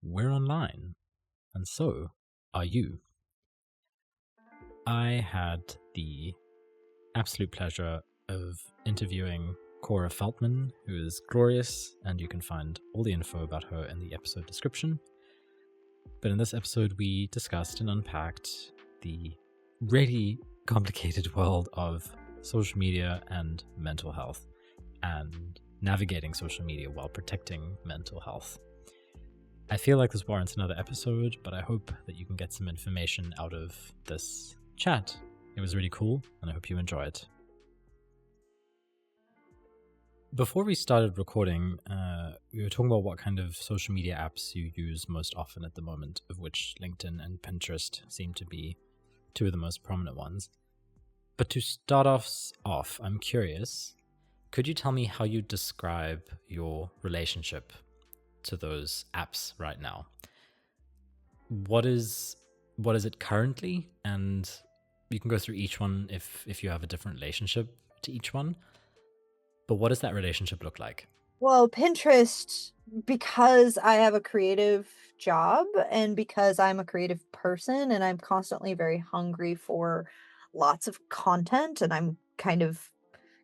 we're online, and so are you. I had the absolute pleasure of interviewing Cora Veltman, who is glorious, and you can find all the info about her in the episode description. But in this episode, we discussed and unpacked the really complicated world of social media and mental health, and navigating social media while protecting mental health. I feel like this warrants another episode, but I hope that you can get some information out of this chat. It was really cool, and I hope you enjoy it. Before we started recording, we were talking about what kind of social media apps you use most often at the moment, of which LinkedIn and Pinterest seem to be two of the most prominent ones. But to start off, I'm curious, could you tell me how you describe your relationship to those apps right now? What is it currently? And you can go through each one if you have a different relationship to each one. But what does that relationship look like? Well, Pinterest, because I have a creative job and because I'm a creative person and I'm constantly very hungry for lots of content, and I'm kind of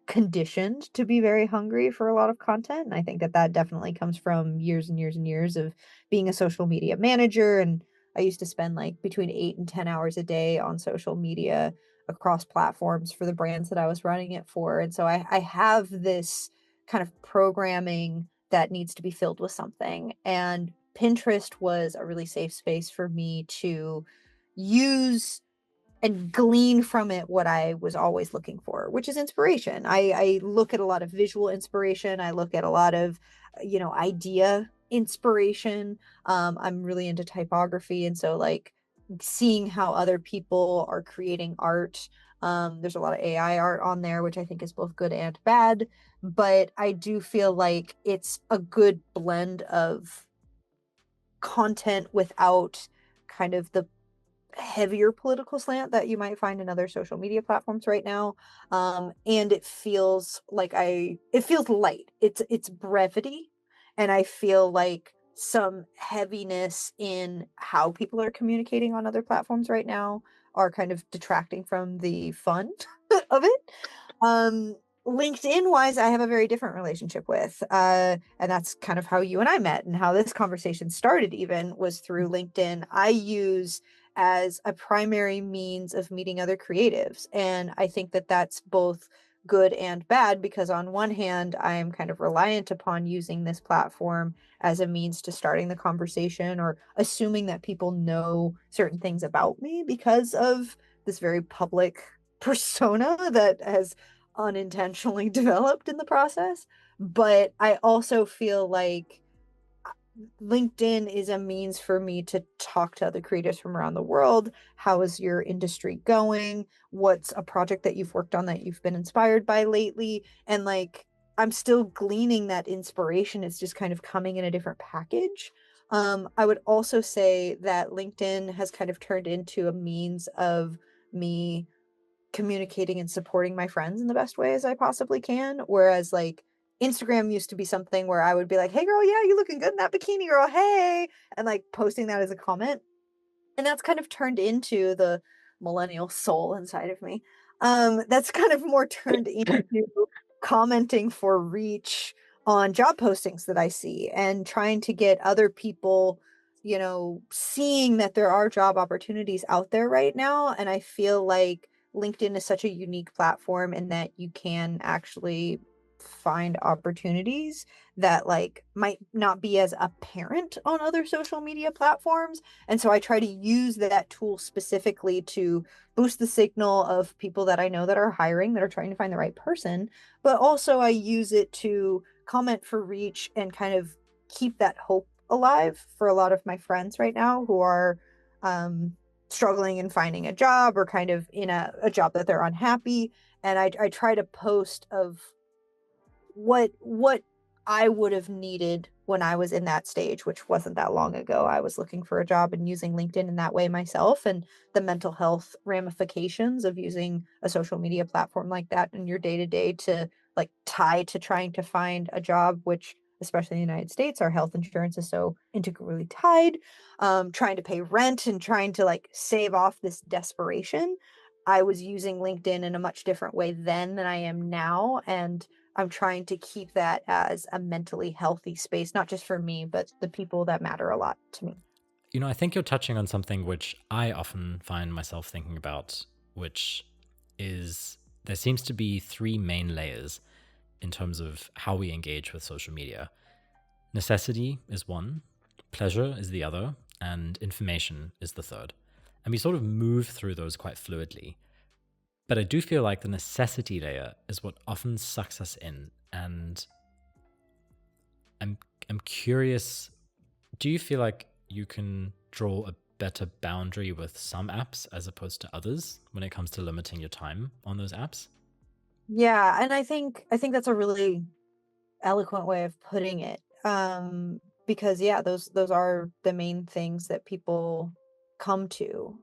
conditioned to be very hungry for a lot of content. And I think that that definitely comes from years and years and years of being a social media manager. And I used to spend like between 8 and 10 hours a day on social media across platforms for the brands that I was running it for. And so I have this kind of programming that needs to be filled with something. And Pinterest was a really safe space for me to use and glean from it what I was always looking for, which is inspiration. I look at a lot of visual inspiration. I look at a lot of, idea inspiration. I'm really into typography. And so, like, seeing how other people are creating art. There's a lot of AI art on there, which I think is both good and bad. But I do feel like it's a good blend of content without kind of the heavier political slant that you might find in other social media platforms right now. And it feels like it feels light. It's brevity, and I feel like some heaviness in how people are communicating on other platforms right now are kind of detracting from the fun of it. Um, LinkedIn wise, I have a very different relationship with, and that's kind of how you and I met, and how this conversation started even was through LinkedIn. I use as a primary means of meeting other creatives. And I think that that's both good and bad, because on one hand, I'm kind of reliant upon using this platform as a means to starting the conversation, or assuming that people know certain things about me because of this very public persona that has unintentionally developed in the process. But I also feel like LinkedIn is a means for me to talk to other creators from around the world. How is your industry going? What's a project that you've worked on that you've been inspired by lately? And like, I'm still gleaning that inspiration. It's just kind of coming in a different package. I would also say that LinkedIn has kind of turned into a means of me communicating and supporting my friends in the best way as I possibly can. Whereas like Instagram used to be something where I would be like, "Hey girl, yeah, you looking good in that bikini, girl. Hey." And like posting that as a comment. And that's kind of turned into the millennial soul inside of me. That's kind of more turned into commenting for reach on job postings that I see, and trying to get other people, seeing that there are job opportunities out there right now. And I feel like LinkedIn is such a unique platform in that you can actually find opportunities that like might not be as apparent on other social media platforms. And so I try to use that tool specifically to boost the signal of people that I know that are hiring, that are trying to find the right person. But also I use it to comment for reach and kind of keep that hope alive for a lot of my friends right now who are struggling in finding a job, or kind of in a job that they're unhappy. And I try to post of what I would have needed when I was in that stage, which wasn't that long ago. I was looking for a job and using LinkedIn in that way myself, and the mental health ramifications of using a social media platform like that in your day to day to like tie to trying to find a job, which especially in the United States, our health insurance is so integrally tied. Trying to pay rent and trying to like save off this desperation. I was using LinkedIn in a much different way then than I am now. And I'm trying to keep that as a mentally healthy space, not just for me, but the people that matter a lot to me. I think you're touching on something which I often find myself thinking about, which is there seems to be three main layers in terms of how we engage with social media. Necessity is one, pleasure is the other, and information is the third. And we sort of move through those quite fluidly. But I do feel like the necessity layer is what often sucks us in. And I'm curious, do you feel like you can draw a better boundary with some apps as opposed to others when it comes to limiting your time on those apps? Yeah, and I think that's a really eloquent way of putting it. Because yeah, those are the main things that people come to.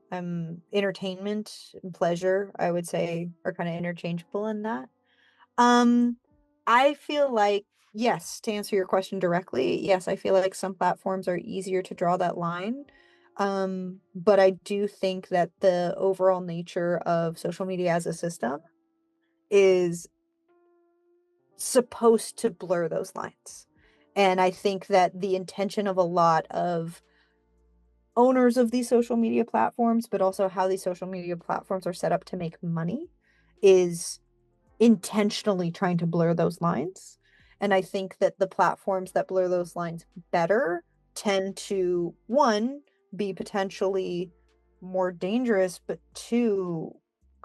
Entertainment and pleasure, I would say, are kind of interchangeable in that. Um, I feel like, yes, to answer your question directly, yes, I feel like some platforms are easier to draw that line. But I do think that the overall nature of social media as a system is supposed to blur those lines. And I think that the intention of a lot of owners of these social media platforms, but also how these social media platforms are set up to make money, is intentionally trying to blur those lines. And I think that the platforms that blur those lines better tend to, one, be potentially more dangerous, but two,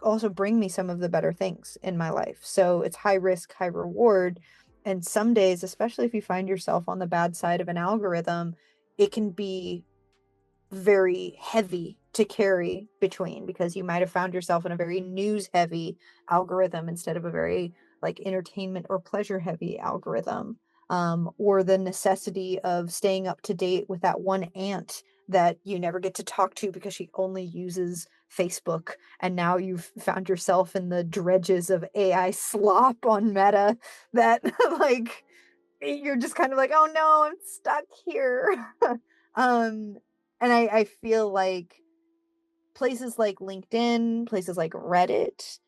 also bring me some of the better things in my life. So it's high risk, high reward. And some days, especially if you find yourself on the bad side of an algorithm, it can be very heavy to carry between because you might have found yourself in a very news heavy algorithm instead of a very like entertainment or pleasure heavy algorithm. Or the necessity of staying up to date with that one aunt that you never get to talk to because she only uses Facebook. And now you've found yourself in the dredges of AI slop on Meta that like you're just kind of like, oh no, I'm stuck here. um, and I feel like places like LinkedIn, places like Reddit,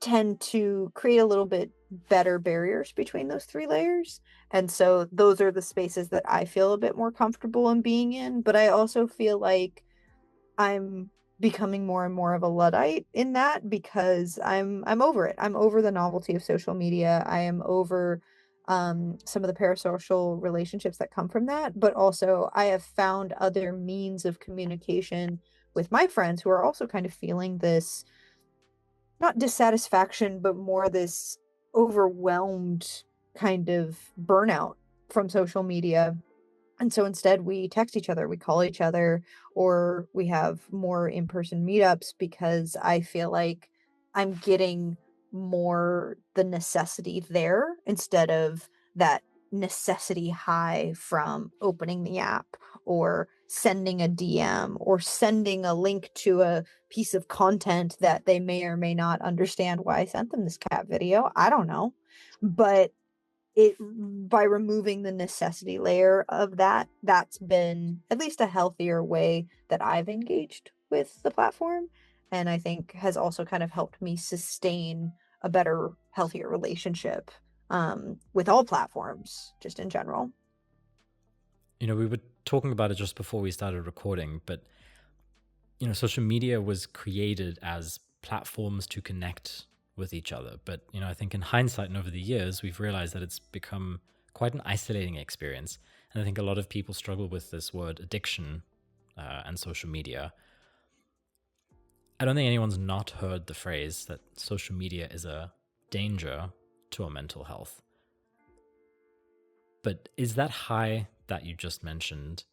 tend to create a little bit better barriers between those three layers. And so those are the spaces that I feel a bit more comfortable in being in. But I also feel like I'm becoming more and more of a Luddite in that because I'm over it. I'm over the novelty of social media. I am over some of the parasocial relationships that come from that, but also I have found other means of communication with my friends who are also kind of feeling this not dissatisfaction, but more this overwhelmed kind of burnout from social media. And so instead, we text each other, we call each other, or we have more in person meetups because I feel like I'm getting more the necessity there instead of that necessity high from opening the app or sending a DM or sending a link to a piece of content that they may or may not understand why I sent them this cat video. I don't know. But it by removing the necessity layer of that, that's been at least a healthier way that I've engaged with the platform, and I think has also kind of helped me sustain a better, healthier relationship, with all platforms, just in general. We were talking about it just before we started recording, but social media was created as platforms to connect with each other. But, I think in hindsight and over the years, we've realized that it's become quite an isolating experience. And I think a lot of people struggle with this word addiction and social media. I don't think anyone's not heard the phrase that social media is a danger to our mental health. But is that high that you just mentioned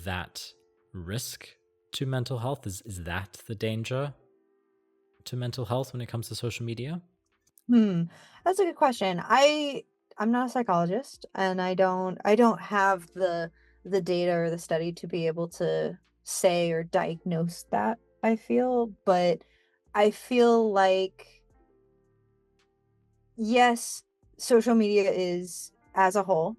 that risk to mental health? Is that the danger to mental health when it comes to social media? Hmm, that's a good question. I'm not a psychologist, and I don't have the data or the study to be able to say or diagnose that, I feel, but I feel like yes, social media is as a whole,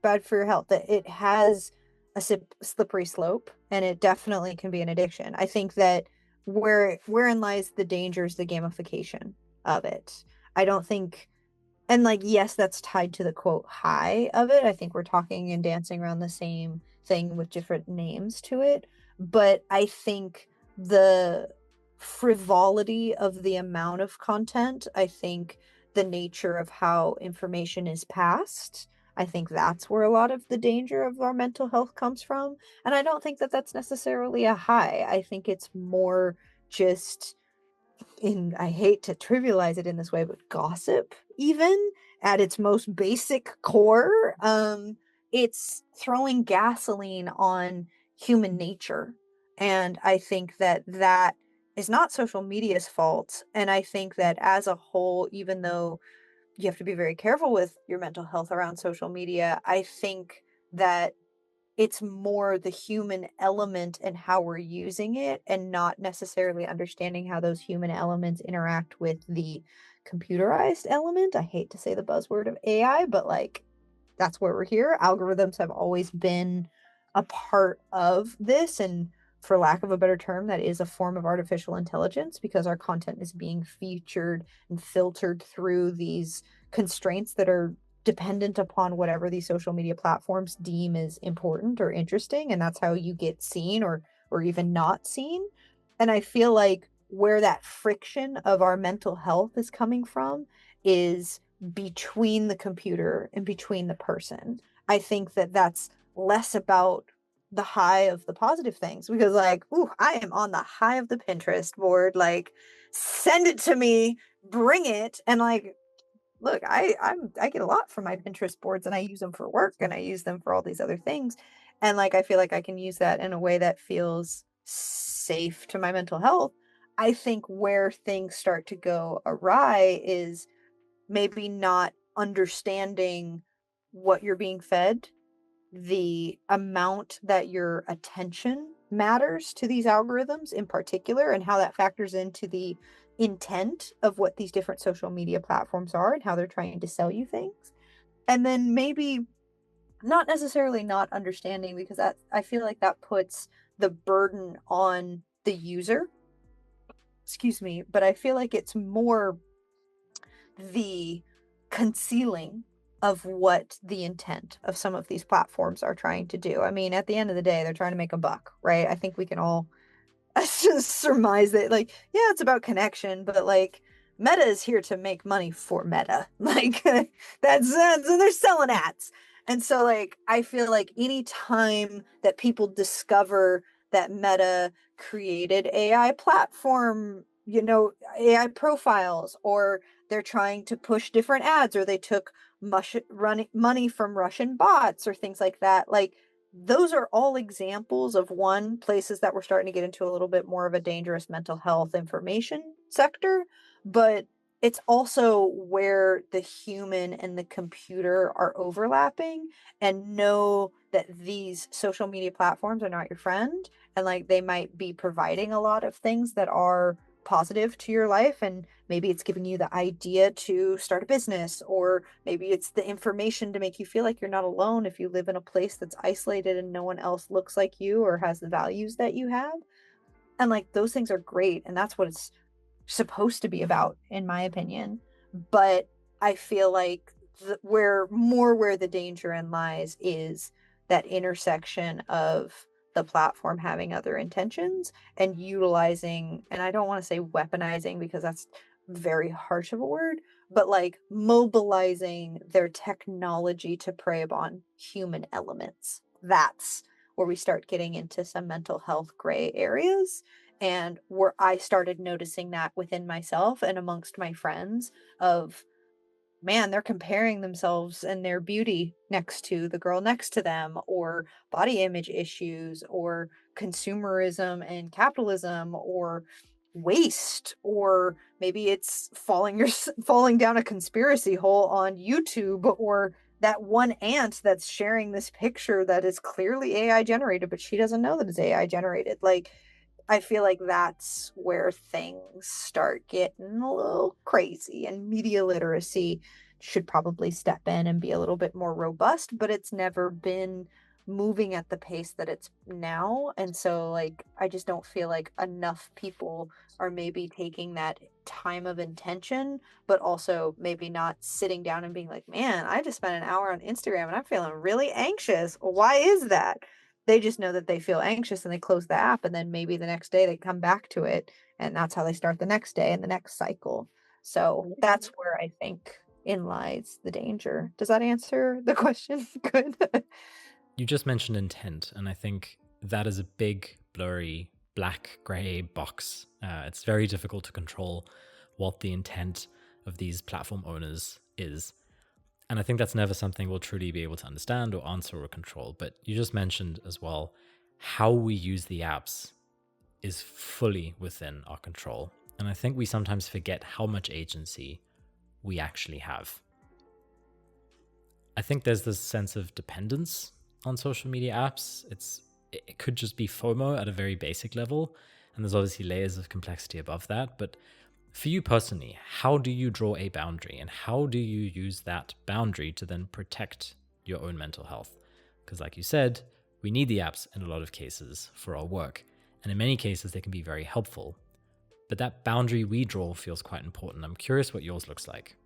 bad for your health, that it has a slippery slope, and it definitely can be an addiction. I think that wherein lies the danger is the gamification of it. I don't think, and like, yes, that's tied to the quote high of it. I think we're talking and dancing around the same thing with different names to it. But I think the frivolity of the amount of content, I think the nature of how information is passed, I think that's where a lot of the danger of our mental health comes from. And I don't think that that's necessarily a high. I think it's more just, in, I hate to trivialize it in this way, but gossip, even at its most basic core. It's throwing gasoline on human nature. And I think that that is not social media's fault. And I think that as a whole, even though you have to be very careful with your mental health around social media, I think that it's more the human element and how we're using it, and not necessarily understanding how those human elements interact with the computerized element. I hate to say the buzzword of AI, but like, that's where we're here. Algorithms have always been a part of this, and for lack of a better term, that is a form of artificial intelligence, because our content is being featured and filtered through these constraints that are dependent upon whatever these social media platforms deem is important or interesting, and that's how you get seen or even not seen. And I feel like where that friction of our mental health is coming from is between the computer and between the person. I think that that's less about the high of the positive things, because like, ooh, I am on the high of the Pinterest board, like, send it to me, bring it. And like, look, I get a lot from my Pinterest boards, and I use them for work, and I use them for all these other things. And like, I feel like I can use that in a way that feels safe to my mental health. I think where things start to go awry is maybe not understanding what you're being fed, the amount that your attention matters to these algorithms in particular, and how that factors into the intent of what these different social media platforms are and how they're trying to sell you things. And then maybe not necessarily not understanding, because that, I feel like that puts the burden on the user, excuse me, but I feel like it's more the concealing of what the intent of some of these platforms are trying to do. I mean, at the end of the day, they're trying to make a buck, right? I think we can all just surmise that, like, yeah, it's about connection, but like, Meta is here to make money for Meta. Like, that's they're selling ads. And so like, I feel like any time that people discover that Meta created AI platform, AI profiles, or they're trying to push different ads, or they took money from Russian bots or things like that, like, those are all examples of, one, places that we're starting to get into a little bit more of a dangerous mental health information sector, but it's also where the human and the computer are overlapping. And know that these social media platforms are not your friend, and like, they might be providing a lot of things that are positive to your life, and maybe it's giving you the idea to start a business, or maybe it's the information to make you feel like you're not alone if you live in a place that's isolated and no one else looks like you or has the values that you have. And like, those things are great, and that's what it's supposed to be about, in my opinion. But I feel like where the danger in lies is that intersection of the platform having other intentions and utilizing, and I don't want to say weaponizing, because that's very harsh of a word, but like, mobilizing their technology to prey upon human elements. That's where we start getting into some mental health gray areas, and where I started noticing that within myself and amongst my friends of, man, they're comparing themselves and their beauty next to the girl next to them, or body image issues, or consumerism and capitalism, or waste, or maybe it's falling down a conspiracy hole on YouTube, or that one aunt that's sharing this picture that is clearly AI generated, but she doesn't know that it's AI generated. Like, I feel like that's where things start getting a little crazy, and media literacy should probably step in and be a little bit more robust, but it's never been moving at the pace that it's now. And so, like, I just don't feel like enough people are maybe taking that time of intention, but also maybe not sitting down and being like, man, I just spent an hour on Instagram and I'm feeling really anxious. Why is that? They just know that they feel anxious and they close the app, and then maybe the next day they come back to it, and that's how they start the next day and the next cycle. So that's where I think in lies the danger. Does that answer the question? Good. You just mentioned intent, and I think that is a big, blurry, black, gray box. It's very difficult to control what the intent of these platform owners is. And I think that's never something we'll truly be able to understand or answer or control. But you just mentioned as well, how we use the apps is fully within our control. And I think we sometimes forget how much agency we actually have. I think there's this sense of dependence on social media apps. It could just be FOMO at a very basic level, and there's obviously layers of complexity above that. But for you personally, how do you draw a boundary, and how do you use that boundary to then protect your own mental health? Because like you said, we need the apps in a lot of cases for our work, and in many cases they can be very helpful. But that boundary we draw feels quite important. I'm curious what yours looks like.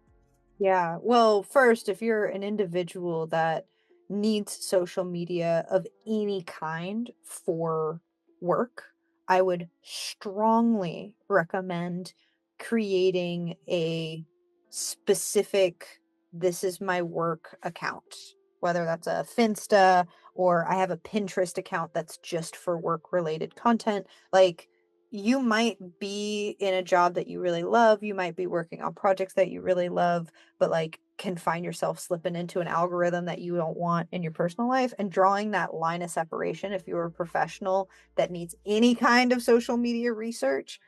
Yeah. Well, first, if you're an individual that needs social media of any kind for work, I would strongly recommend creating a specific "this is my work" account, whether that's a Finsta or I have a Pinterest account that's just for work related content. Like, you might be in a job that you really love, you might be working on projects that you really love, but like can find yourself slipping into an algorithm that you don't want in your personal life, and drawing that line of separation. If you're a professional that needs any kind of social media research,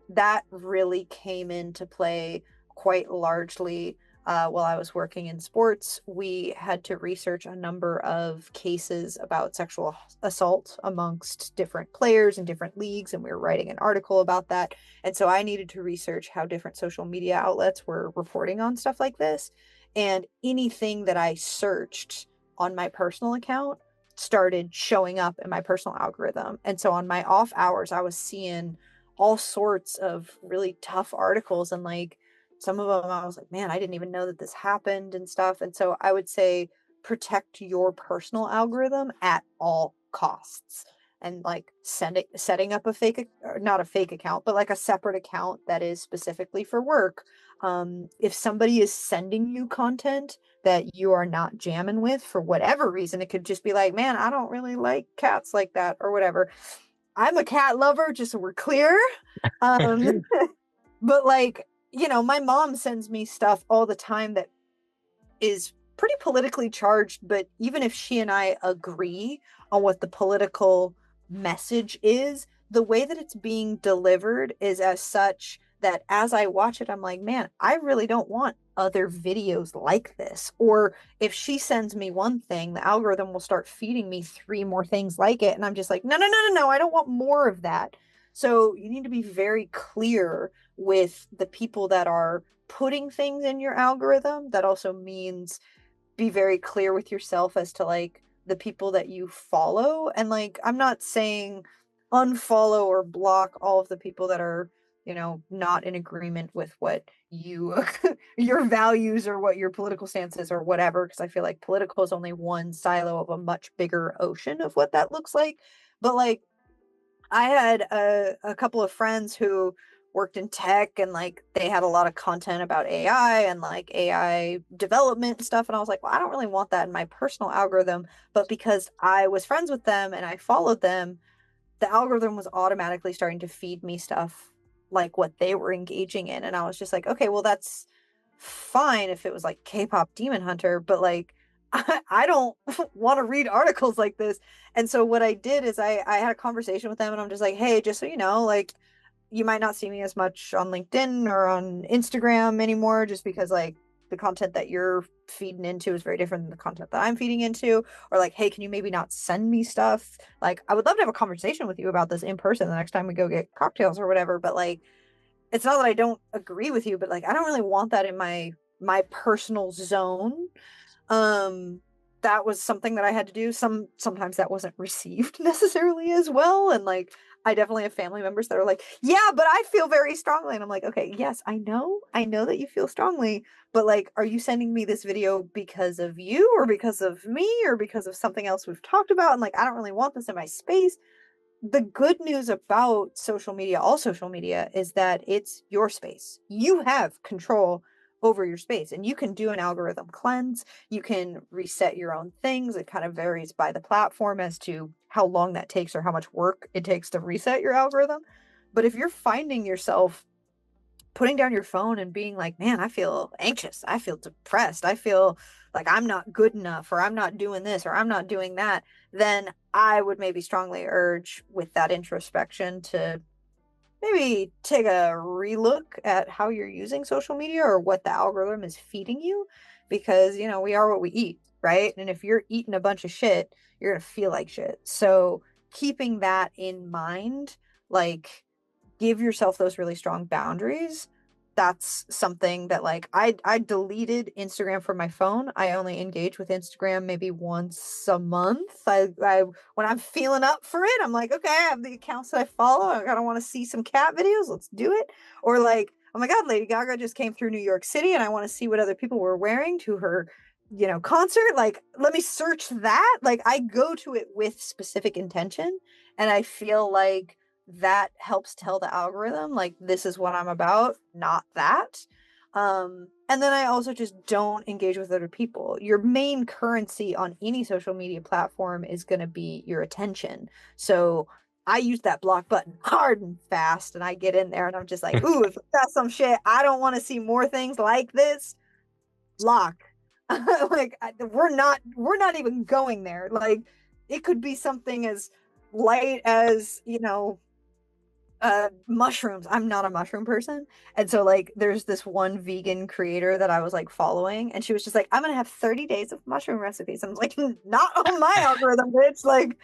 that really came into play quite largely while I was working in sports. We had to research a number of cases about sexual assault amongst different players in different leagues, and we were writing an article about that. And so I needed to research how different social media outlets were reporting on stuff like this. And anything that I searched on my personal account started showing up in my personal algorithm. And so on my off hours, I was seeing all sorts of really tough articles, and like some of them I was like, man, I didn't even know that this happened and stuff. And so I would say protect your personal algorithm at all costs, and like setting up a or not a fake account, but like a separate account that is specifically for work. If somebody is sending you content that you are not jamming with for whatever reason, it could just be like, man, I don't really like cats like that or whatever. I'm a cat lover, just so we're clear. Um, but like, my mom sends me stuff all the time that is pretty politically charged, but even if she and I agree on what the political message is, the way that it's being delivered is as such that as I watch it, I'm like, man, I really don't want other videos like this. Or if she sends me one thing, the algorithm will start feeding me three more things like it. And I'm just like, no, no, no, no, no, I don't want more of that. So you need to be very clear with the people that are putting things in your algorithm. That also means be very clear with yourself as to like the people that you follow. And like, I'm not saying unfollow or block all of the people that are, not in agreement with what you your values or what your political stance is or whatever, because I feel like political is only one silo of a much bigger ocean of what that looks like. But like, I had a couple of friends who worked in tech, and like they had a lot of content about AI and like AI development stuff. And I was like, well, I don't really want that in my personal algorithm. But because I was friends with them and I followed them, the algorithm was automatically starting to feed me stuff like what they were engaging in. And I was just like, okay, well, that's fine if it was like K-pop Demon Hunter, but like I don't want to read articles like this. And so what I did is I had a conversation with them, and I'm just like, hey, just so you know, like you might not see me as much on LinkedIn or on Instagram anymore, just because like the content that you're feeding into is very different than the content that I'm feeding into. Or like, hey, can you maybe not send me stuff? Like, I would love to have a conversation with you about this in person the next time we go get cocktails or whatever. But like, it's not that I don't agree with you, but like, I don't really want that in my my personal zone. Um, that was something that I had to do. Sometimes that wasn't received necessarily as well. And like I definitely have family members that are like, yeah, but I feel very strongly. And I'm like, okay, yes, I know that you feel strongly, but like, are you sending me this video because of you or because of me or because of something else we've talked about? And like, I don't really want this in my space. The good news about social media, all social media, is that it's your space. You have control over your space and you can do an algorithm cleanse. You can reset your own things. It kind of varies by the platform as to how long that takes or how much work it takes to reset your algorithm. But if you're finding yourself putting down your phone and being like, man, I feel anxious. I feel depressed. I feel like I'm not good enough, or I'm not doing this, or I'm not doing that, then I would maybe strongly urge with that introspection to maybe take a relook at how you're using social media or what the algorithm is feeding you. Because, you know, we are what we eat, right? And if you're eating a bunch of shit, you're going to feel like shit. So keeping that in mind, like, give yourself those really strong boundaries. That's something that like I deleted Instagram from my phone. I only engage with Instagram maybe once a month. I when I'm feeling up for it, I'm like, okay, I have the accounts that I follow. I kind of want to see some cat videos. Let's do it. Or like, oh my God, Lady Gaga just came through New York City and I want to see what other people were wearing to her, you know, concert. Like, let me search that. Like I go to it with specific intention. And I feel like that helps tell the algorithm like this is what I'm about, not that. And then I also just don't engage with other people. Your main currency on any social media platform is going to be your attention. So I use that block button hard and fast, and I get in there and I'm just like, ooh, if that's some shit, I don't want to see more things like this. Block. Like we're not even going there. Like it could be something as light as, you know, mushrooms. I'm not a mushroom person. And so like there's this one vegan creator that I was like following and she was just like, I'm gonna have 30 days of mushroom recipes. I'm like, not on my algorithm, bitch. Like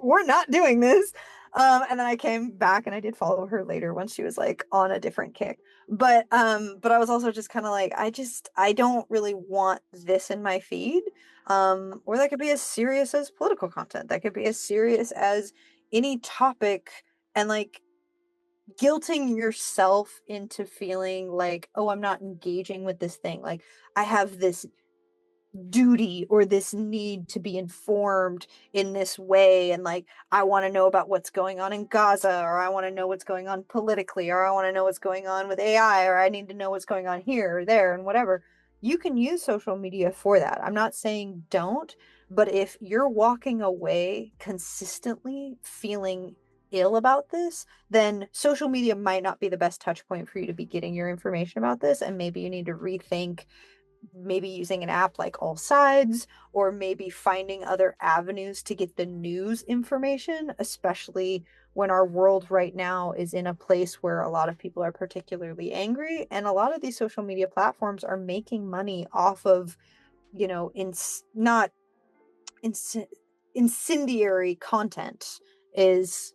we're not doing this. And then I came back and I did follow her later when she was like on a different kick. But I was also just kind of like, I don't really want this in my feed. Or that could be as serious as political content. That could be as serious as any topic, and like guilting yourself into feeling like, oh, I'm not engaging with this thing. Like I have this duty or this need to be informed in this way. And like, I want to know about what's going on in Gaza, or I want to know what's going on politically, or I want to know what's going on with AI, or I need to know what's going on here or there and whatever. You can use social media for that. I'm not saying don't, but if you're walking away consistently feeling ill about this, then social media might not be the best touch point for you to be getting your information about this. And maybe you need to rethink maybe using an app like All Sides, or maybe finding other avenues to get the news information, especially when our world right now is in a place where a lot of people are particularly angry. And a lot of these social media platforms are making money off of, you know, not inc- incendiary content is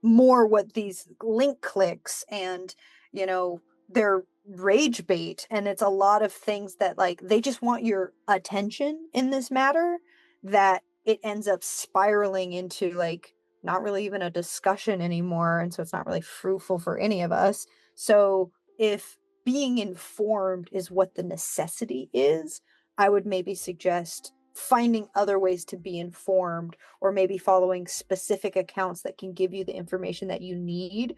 more what these link clicks and, you know, they're rage bait, and it's a lot of things that like they just want your attention in this matter, that it ends up spiraling into like not really even a discussion anymore, and so it's not really fruitful for any of us. So if being informed is what the necessity is, I would maybe suggest finding other ways to be informed, or maybe following specific accounts that can give you the information that you need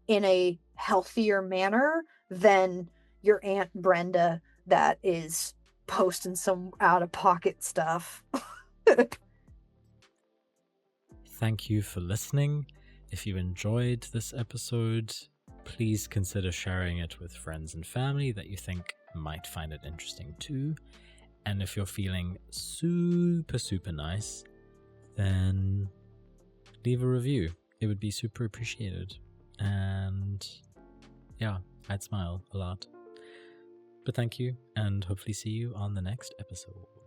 in a healthier manner than your Aunt Brenda that is posting some out of pocket stuff. Thank you for listening. If you enjoyed this episode, please consider sharing it with friends and family that you think might find it interesting too. And if you're feeling super, super nice, then leave a review. It would be super appreciated. And yeah, I'd smile a lot. But thank you, and hopefully see you on the next episode.